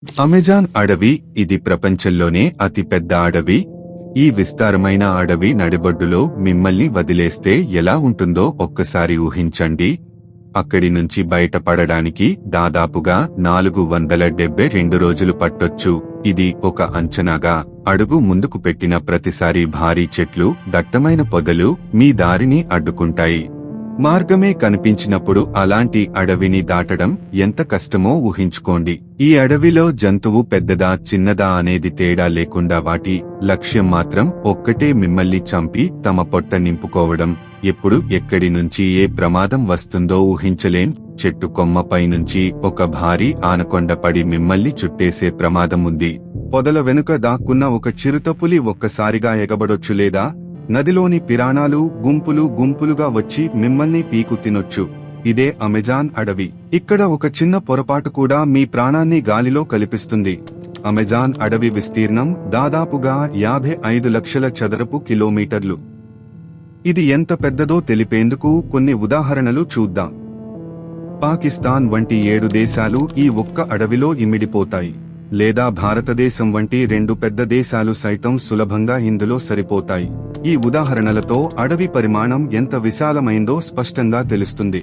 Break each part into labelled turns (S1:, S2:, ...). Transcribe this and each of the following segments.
S1: Amazon అడవి ఇది ప్రపంచంలోనే అతిపెద్ద అడవి. ఈ విస్తారమైన అడవి నడిబొడ్డులో మిమ్మల్ని వదిలేస్తే ఎలా ఉంటుందో ఒక్కసారి ఊహించండి. అక్కడి నుంచి బయటపడడానికి దాదాపుగా 472 రోజులు పట్టొచ్చు. ఇది ఒక అంచనాగా. అడుగు ముందుకు పెట్టిన ప్రతిసారి భారీ చెట్లు, దట్టమైన పొదలు మీ దారిని అడ్డుకుంటాయి. మార్గమే కనిపించినప్పుడు అలాంటి అడవిని దాటడం ఎంత కష్టమో ఊహించుకోండి. ఈ అడవిలో జంతువు పెద్దదా చిన్నదా అనేది తేడా లేకుండా వాటి లక్ష్యం మాత్రం ఒక్కటే, మిమ్మల్ని చంపి తమ పొట్ట నింపుకోవడం. ఎప్పుడు ఎక్కడి నుంచి ఏ ప్రమాదం వస్తుందో ఊహించలేం. చెట్టు కొమ్మపై నుంచి ఒక భారీ ఆనకొండ పడి మిమ్మల్ని చుట్టేసే ప్రమాదం ఉంది. పొదల వెనుక దాక్కున్న ఒక చిరుతపులి ఒక్కసారిగా ఎగబడొచ్చు, లేదా నదిలోని పిరాణాలు గుంపులు గుంపులుగా వచ్చి మిమ్మల్ని పీకు తినొచ్చు. ఇదే అమెజాన్ అడవి. ఇక్కడ ఒక చిన్న పొరపాటు కూడా మీ ప్రాణాన్ని గాలిలో కలిపిస్తుంది. అమెజాన్ అడవి విస్తీర్ణం దాదాపుగా 55 లక్షల చదరపు కిలోమీటర్లు. ఇది ఎంత పెద్దదో తెలిపేందుకు కొన్ని ఉదాహరణలు చూద్దాం. పాకిస్తాన్ వంటి 7 దేశాలు ఈ ఒక్క అడవిలో ఇమిడిపోతాయి. లేదా భారతదేశం వంటి 2 పెద్ద దేశాలు సైతం సులభంగా ఇందులో సరిపోతాయి. ఈ ఉదాహరణలతో అడవి పరిమాణం ఎంత విశాలమైందో స్పష్టంగా తెలుస్తుంది.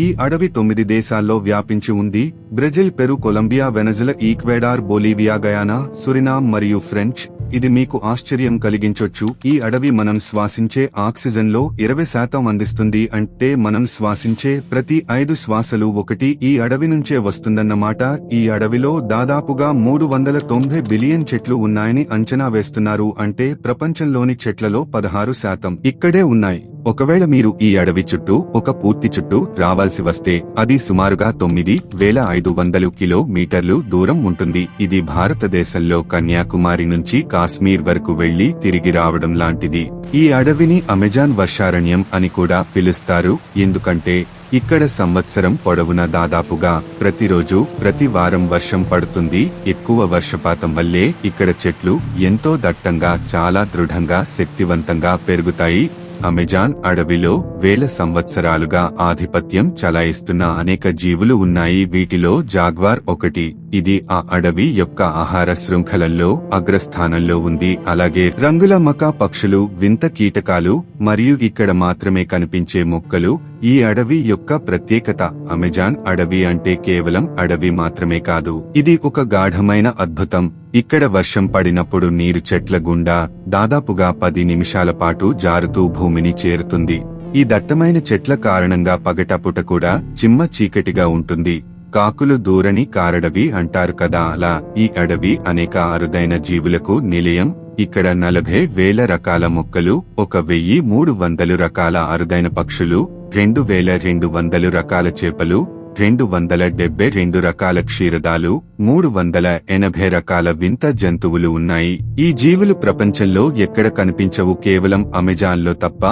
S1: ఈ అడవి 9 దేశాల్లో వ్యాపించి ఉంది. Brazil, Peru, Colombia, Venezuela, Ecuador, Bolivia, Guyana, Suriname మరియు ఫ్రెంచ్. ఇది మీకు ఆశ్చర్యం కలిగించొచ్చు. ఈ అడవి మనం శ్వాసించే ఆక్సిజన్లో 20% అందిస్తుంది. అంటే మనం శ్వాసించే ప్రతి 5 శ్వాసలు ఒకటి ఈ అడవి నుంచే వస్తుందన్నమాట. ఈ అడవిలో దాదాపుగా 390 బిలియన్ చెట్లు ఉన్నాయని అంచనా వేస్తున్నారు. అంటే ప్రపంచంలోని చెట్లలో 16% ఇక్కడే ఉన్నాయి. ఒకవేళ మీరు ఈ అడవి చుట్టూ ఒక పూర్తి చుట్టూ రావాల్సి వస్తే అది సుమారుగా 9,500 కిలోమీటర్లు దూరం ఉంటుంది. ఇది భారతదేశంలో కన్యాకుమారి నుంచి కాశ్మీర్ వరకు వెళ్లి తిరిగి రావడం లాంటిది. ఈ అడవిని అమెజాన్ వర్షారణ్యం అని కూడా పిలుస్తారు. ఎందుకంటే ఇక్కడ సంవత్సరం పొడవునా దాదాపుగా ప్రతిరోజు ప్రతి వారం వర్షం పడుతుంది. ఎక్కువ వర్షపాతం వల్లే ఇక్కడ చెట్లు ఎంతో దట్టంగా, చాలా దృఢంగా, శక్తివంతంగా పెరుగుతాయి. అమెజాన్ అడవిలో వేల సంవత్సరాలుగా ఆధిపత్యం చలాయిస్తున్న అనేక జీవులు ఉన్నాయి. వీటిలో జాగ్వార్ ఒకటి. ఇది ఆ అడవి యొక్క ఆహార శృంఖలంలో అగ్రస్థానంలో ఉంది. అలాగే రంగుల మకా పక్షులు, వింత కీటకాలు మరియు ఇక్కడ మాత్రమే కనిపించే మొక్కలు ఈ అడవి యొక్క ప్రత్యేకత. అమెజాన్ అడవి అంటే కేవలం అడవి మాత్రమే కాదు, ఇది ఒక గాఢమైన అద్భుతం. ఇక్కడ వర్షం పడినప్పుడు నీరు చెట్ల గుండా దాదాపుగా 10 నిమిషాల పాటు జారుతూ భూమిని చేరుతుంది. ఈ దట్టమైన చెట్ల కారణంగా పగటపుట కూడా చిమ్మ చీకటిగా ఉంటుంది. కాకులు దూరని కారడవి అంటారు కదా, అలా ఈ అడవి అనేక అరుదైన జీవులకు నిలయం. ఇక్కడ 40,000 రకాల మొక్కలు, 1,300 రకాల అరుదైన పక్షులు, 2,200 రకాల చేపలు, 272 రకాల క్షీరదాలు, 380 రకాల వింత జంతువులు ఉన్నాయి. ఈ జీవులు ప్రపంచంలో ఎక్కడ కనిపించవు, కేవలం అమెజాన్లో తప్ప.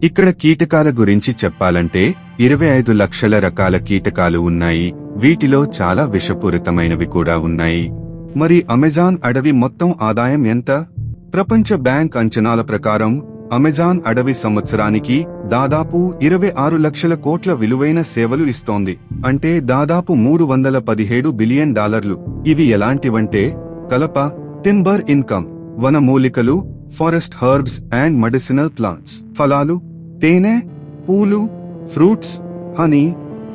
S1: ఇక్కడ కీటకాల గురించి చెప్పాలంటే 25 లక్షల రకాల కీటకాలు ఉన్నాయి. వీటిలో చాలా విషపూరితమైనవి కూడా ఉన్నాయి. మరి అమెజాన్ అడవి మొత్తం ఆదాయం ఎంత? ప్రపంచ బ్యాంక్ అంచనాల ప్రకారం అమెజాన్ అడవి సంవత్సరానికి దాదాపు 26 లక్షల కోట్ల విలువైన సేవలు ఇస్తోంది. అంటే దాదాపు $317 బిలియన్. ఇవి ఎలాంటివంటే కలప, టింబర్ ఇన్కమ్, వన మూలికలు, forest herbs and medicinal plants, ఫలాలు, తేనె, పూలు, ఫ్రూట్స్, హనీ,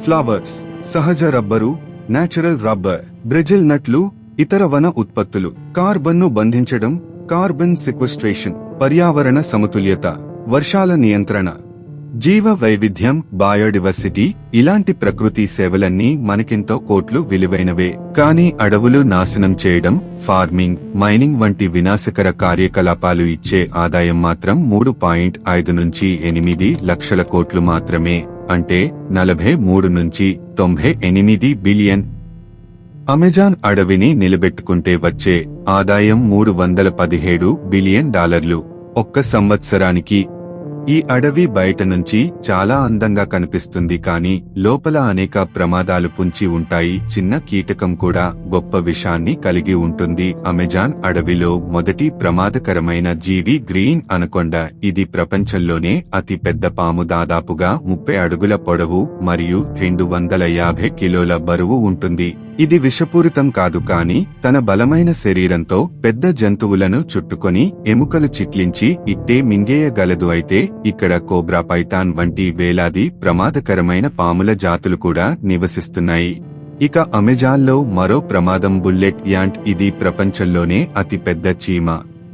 S1: ఫ్లవర్స్, సహజ రబ్బరు, నేచురల్ రబ్బర్, బ్రెజిల్ నట్లు, ఇతర వన ఉత్పత్తులు, కార్బన్ను బంధించడం, కార్బన్ సెక్వెస్ట్రేషన్, పర్యావరణ సమతుల్యత, వర్షాల నియంత్రణ, జీవ వైవిధ్యం, బయోడివర్సిటీ. ఇలాంటి ప్రకృతి సేవలన్నీ మనకెంతో కోట్లు విలువైనవే. కానీ అడవులు నాశనం చేయడం, ఫార్మింగ్, మైనింగ్ వంటి వినాశకర కార్యకలాపాలు ఇచ్చే ఆదాయం మాత్రం 3.5 నుంచి 8 లక్షల కోట్లు మాత్రమే. అంటే 43 నుంచి 98 బిలియన్. అమెజాన్ అడవిని నిలబెట్టుకుంటే వచ్చే ఆదాయం $317 బిలియన్ ఒక్క సంవత్సరానికి. ఈ అడవి బయట నుంచి చాలా అందంగా కనిపిస్తుంది, కానీ లోపల అనేక ప్రమాదాలు పుంచి ఉంటాయి. చిన్న కీటకం కూడా గొప్ప విషాన్ని కలిగి ఉంటుంది. అమెజాన్ అడవిలో మొదటి ప్రమాదకరమైన జీవి గ్రీన్ అనకొండ. ఇది ప్రపంచంలోనే అతి పెద్ద పాము. దాదాపుగా 30 అడుగుల పొడవు మరియు 250 కిలోల బరువు ఉంటుంది. ఇది విషపూరితం కాదు కాని తన బలమైన శరీరంతో పెద్ద జంతువులను చుట్టుకొని ఎముకలు చిట్లించి ఇట్టే మింగేయగలదు. అయితే ఇక్కడ కోబ్రా పైథాన్ వంటి వేలాది ప్రమాదకరమైన పాముల జాతులు కూడా నివసిస్తున్నాయి. ఇక అమెజాన్లో మరో ప్రమాదం బుల్లెట్ యాంట్. ఇది ప్రపంచంలోనే అతి పెద్ద చీమ.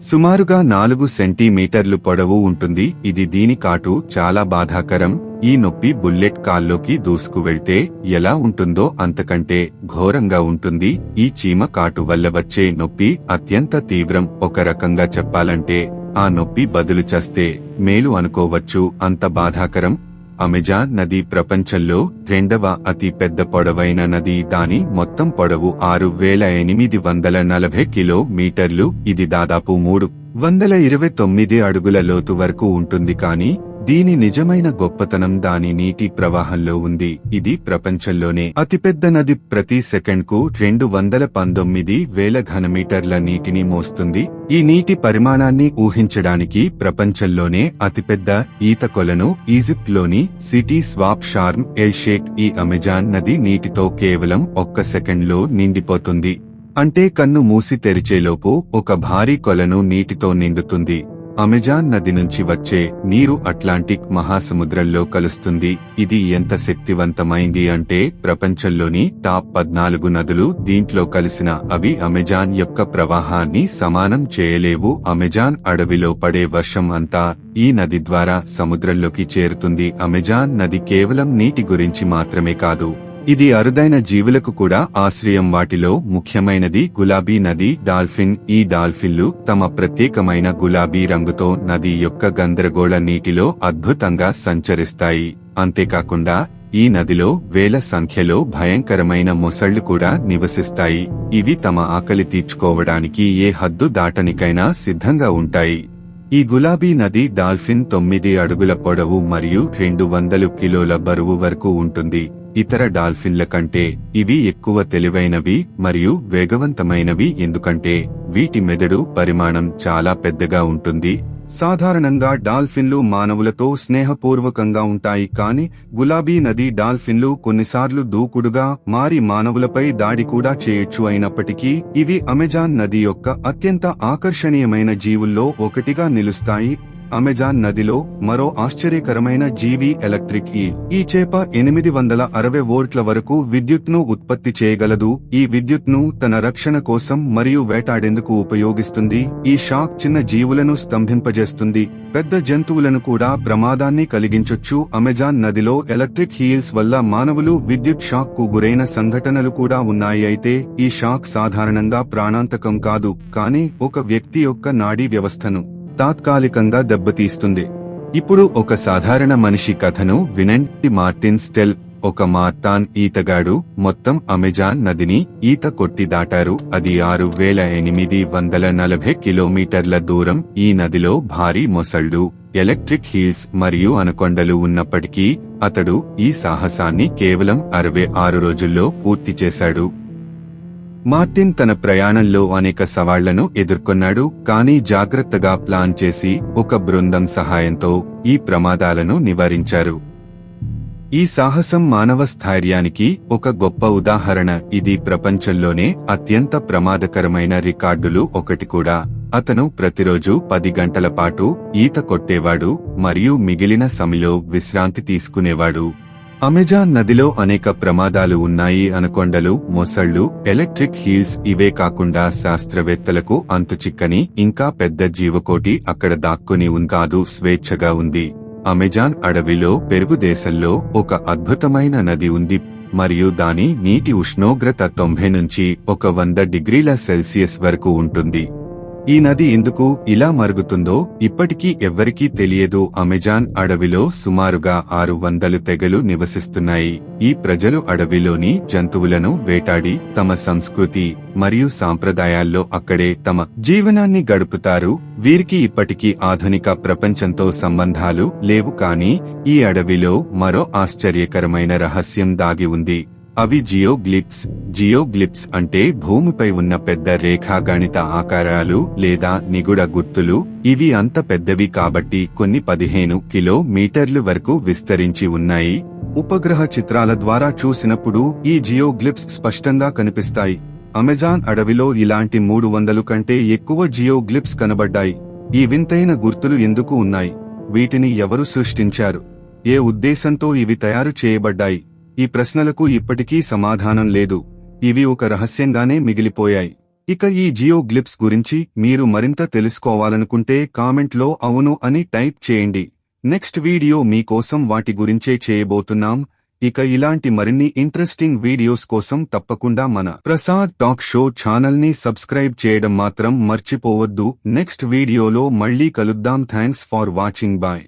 S1: సుమారుగా 4 సెంటీమీటర్లు పొడవు ఉంటుంది. దీని కాటు చాలా బాధాకరం. ఈ నొప్పి బుల్లెట్ కాల్లోకి దూసుకు వెళ్తే ఎలా ఉంటుందో అంతకంటే ఘోరంగా ఉంటుంది. ఈ చీమ కాటు వల్ల వచ్చే నొప్పి అత్యంత తీవ్రం. ఒక రకంగా చెప్పాలంటే ఆ నొప్పి బదులు చస్తే మేలు అనుకోవచ్చు, అంత బాధాకరం. అమెజాన్ నది ప్రపంచంలో 2వ అతి పెద్ద పొడవైన నది. దాని మొత్తం పొడవు 6840 కిలోమీటర్లు. ఇది దాదాపు 329 అడుగుల లోతు వరకు ఉంటుంది. కానీ దీని నిజమైన గొప్పతనం దాని నీటి ప్రవాహంలో ఉంది. ఇది ప్రపంచంలోనే అతిపెద్ద నది. ప్రతి సెకండ్కు 219,000 ఘనమీటర్ల నీటిని మోస్తుంది. ఈ నీటి పరిమాణాన్ని ఊహించడానికి ప్రపంచంలోనే అతిపెద్ద ఈత కొలను ఈజిప్ట్లోని సిటీ స్వాప్ షార్మ్ ఎల్ షేక్. ఈ అమెజాన్ నది నీటితో కేవలం 1 సెకండ్లో నిండిపోతుంది. అంటే కన్ను మూసి తెరిచేలోపు ఒక భారీ కొలను నీటితో నిండుతుంది. అమెజాన్ నది నుంచి వచ్చే నీరు అట్లాంటిక్ మహాసముద్రంలో కలుస్తుంది. ఇది ఎంత శక్తివంతమైంది అంటే ప్రపంచంలోని టాప్ 14 నదులు దీంట్లో కలిసిన అవి అమెజాన్ యొక్క ప్రవాహాన్ని సమానం చేయలేవు. అమెజాన్ అడవిలో పడే వర్షం అంతా ఈ నది ద్వారా సముద్రంలోకి చేరుతుంది. అమెజాన్ నది కేవలం నీటి గురించి మాత్రమే కాదు, ఇది అరుదైన జీవులకు కూడా ఆశ్రయం. వాటిలో ముఖ్యమైనది గులాబీ నది డాల్ఫిన్. ఈ డాల్ఫిన్లు తమ ప్రత్యేకమైన గులాబీ రంగుతో నది యొక్క గందరగోళ నీటిలో అద్భుతంగా సంచరిస్తాయి. అంతేకాకుండా ఈ నదిలో వేల సంఖ్యలో భయంకరమైన మొసళ్లు కూడా నివసిస్తాయి. ఇవి తమ ఆకలి తీర్చుకోవడానికి ఏ హద్దు దాటనికైనా సిద్ధంగా ఉంటాయి. ఈ గులాబీ నది డాల్ఫిన్ 9 అడుగుల పొడవు మరియు 200 కిలోల బరువు వరకు ఉంటుంది. ఇతర డాల్ఫిన్ల కంటే ఇవి ఎక్కువ తెలివైనవి మరియు వేగవంతమైనవి, ఎందుకంటే వీటి మెదడు పరిమాణం చాలా పెద్దగా ఉంటుంది. సాధారణంగా డాల్ఫిన్లు మానవులతో స్నేహపూర్వకంగా ఉంటాయి. కానీ గులాబీ నది డాల్ఫిన్లు కొన్నిసార్లు దూకుడుగా మారి మానవులపై దాడి కూడా చేయొచ్చు. అయినప్పటికీ ఇవి అమెజాన్ నది యొక్క అత్యంత ఆకర్షణీయమైన జీవుల్లో ఒకటిగా నిలుస్తాయి. అమెజాన్ నదిలో మరో ఆశ్చర్యకరమైన జీవి ఎలక్ట్రిక్ ఈల్. ఈ చేప 860 వోల్ట్ల వరకు విద్యుత్ను ఉత్పత్తి చేయగలదు. ఈ విద్యుత్ను తన రక్షణ కోసం మరియు వేటాడేందుకు ఉపయోగిస్తుంది. ఈ షాక్ చిన్న జీవులను స్తంభింపజేస్తుంది, పెద్ద జంతువులను కూడా ప్రమాదాన్ని కలిగించొచ్చు. అమెజాన్ నదిలో ఎలక్ట్రిక్ హీల్స్ వల్ల మానవులు విద్యుత్ షాక్ కు గురైన సంఘటనలు కూడా ఉన్నాయి. అయితే ఈ షాక్ సాధారణంగా ప్రాణాంతకం కాదు, కానీ ఒక వ్యక్తి యొక్క నాడీ వ్యవస్థను తాత్కాలికంగా దెబ్బతీస్తుంది. ఇప్పుడు ఒక సాధారణ మనిషి కథను వినండి. మార్టిన్ స్టెల్ ఒక మార్తాన్ ఈతగాడు మొత్తం అమెజాన్ నదిని ఈత కొట్టి దాటారు. అది 6840 కిలోమీటర్ల దూరం. ఈ నదిలో భారీ మొసళ్లు, ఎలక్ట్రిక్ హీల్స్ మరియు అనకొండలు ఉన్నప్పటికీ అతడు ఈ సాహసాన్ని కేవలం 66 రోజుల్లో పూర్తి చేశాడు. మార్టిన్ తన ప్రయాణంలో అనేక సవాళ్లను ఎదుర్కొన్నాడు, కానీ జాగ్రత్తగా ప్లాన్ చేసి ఒక బృందం సహాయంతో ఈ ప్రమాదాలను నివారించారు. ఈ సాహసం మానవ స్థైర్యానికి ఒక గొప్ప ఉదాహరణ. ఇది ప్రపంచంలోనే అత్యంత ప్రమాదకరమైన రికార్డులు ఒకటి కూడా. అతను ప్రతిరోజు 10 గంటల పాటు ఈత కొట్టేవాడు మరియు మిగిలిన సమయంలో విశ్రాంతి తీసుకునేవాడు. అమెజాన్ నదిలో అనేక ప్రమాదాలు ఉన్నాయి. అనకొండలు, మొసళ్లు, ఎలక్ట్రిక్ హీల్స్. ఇవే కాకుండా శాస్త్రవేత్తలకు అంతుచిక్కని ఇంకా పెద్ద జీవకోటి అక్కడ దాక్కుని ఉంకాదు స్వేచ్ఛగా ఉంది. అమెజాన్ అడవిలో పెరుగు దేశంలో ఒక అద్భుతమైన నది ఉంది మరియు దాని నీటి ఉష్ణోగ్రత 90 నుంచి 100 డిగ్రీల సెల్సియస్ వరకు ఉంటుంది. ఈ నది ఎందుకు ఇలా మరుగుతుందో ఇప్పటికీ ఎవ్వరికీ తెలియదు. అమెజాన్ అడవిలో సుమారుగా 600 తెగలు నివసిస్తున్నాయి. ఈ ప్రజలు అడవిలోని జంతువులను వేటాడి తమ సంస్కృతి మరియు సాంప్రదాయాల్లో అక్కడే తమ జీవనాన్ని గడుపుతారు. వీరికి ఇప్పటికీ ఆధునిక ప్రపంచంతో సంబంధాలు లేవు. కానీ ఈ అడవిలో మరో ఆశ్చర్యకరమైన రహస్యం దాగి ఉంది. అవి జియోగ్లిప్స్. జియోగ్లిప్స్ అంటే భూమిపై ఉన్న పెద్ద రేఖాగణిత ఆకారాలు లేదా నిగుడ గుర్తులు. ఇవి అంత పెద్దవి కాబట్టి కొన్ని 15 కిలోమీటర్లు వరకు విస్తరించి ఉన్నాయి. ఉపగ్రహ చిత్రాల ద్వారా చూసినప్పుడు ఈ జియోగ్లిప్స్ స్పష్టంగా కనిపిస్తాయి. అమెజాన్ అడవిలో ఇలాంటి 300 కంటే ఎక్కువ జియోగ్లిప్స్ కనబడ్డాయి. ఈ వింతైన గుర్తులు ఎందుకు ఉన్నాయి? వీటిని ఎవరు సృష్టించారు? ఏ ఉద్దేశంతో ఇవి తయారు చేయబడ్డాయి? ఈ ప్రశ్నలకు ఇప్పటికీ సమాధానం లేదు. ఇవి ఒక రహస్యంగానే మిగిలిపోయాయి. ఇక ఈ జియోగ్లిప్స్ గురించి మీరు మరింత తెలుసుకోవాలనుకుంటే కామెంట్లో అవును అని టైప్ చేయండి. నెక్స్ట్ వీడియో మీకోసం వాటి గురించే చేయబోతున్నాం. ఇక ఇలాంటి మరిన్ని ఇంట్రెస్టింగ్ వీడియోస్ కోసం తప్పకుండా మన ప్రసాద్ టాక్ షో ఛానల్ని సబ్స్క్రైబ్ చేయడం మాత్రం మర్చిపోవద్దు. నెక్స్ట్ వీడియోలో మళ్ళీ కలుద్దాం. Thanks for watching. బాయ్.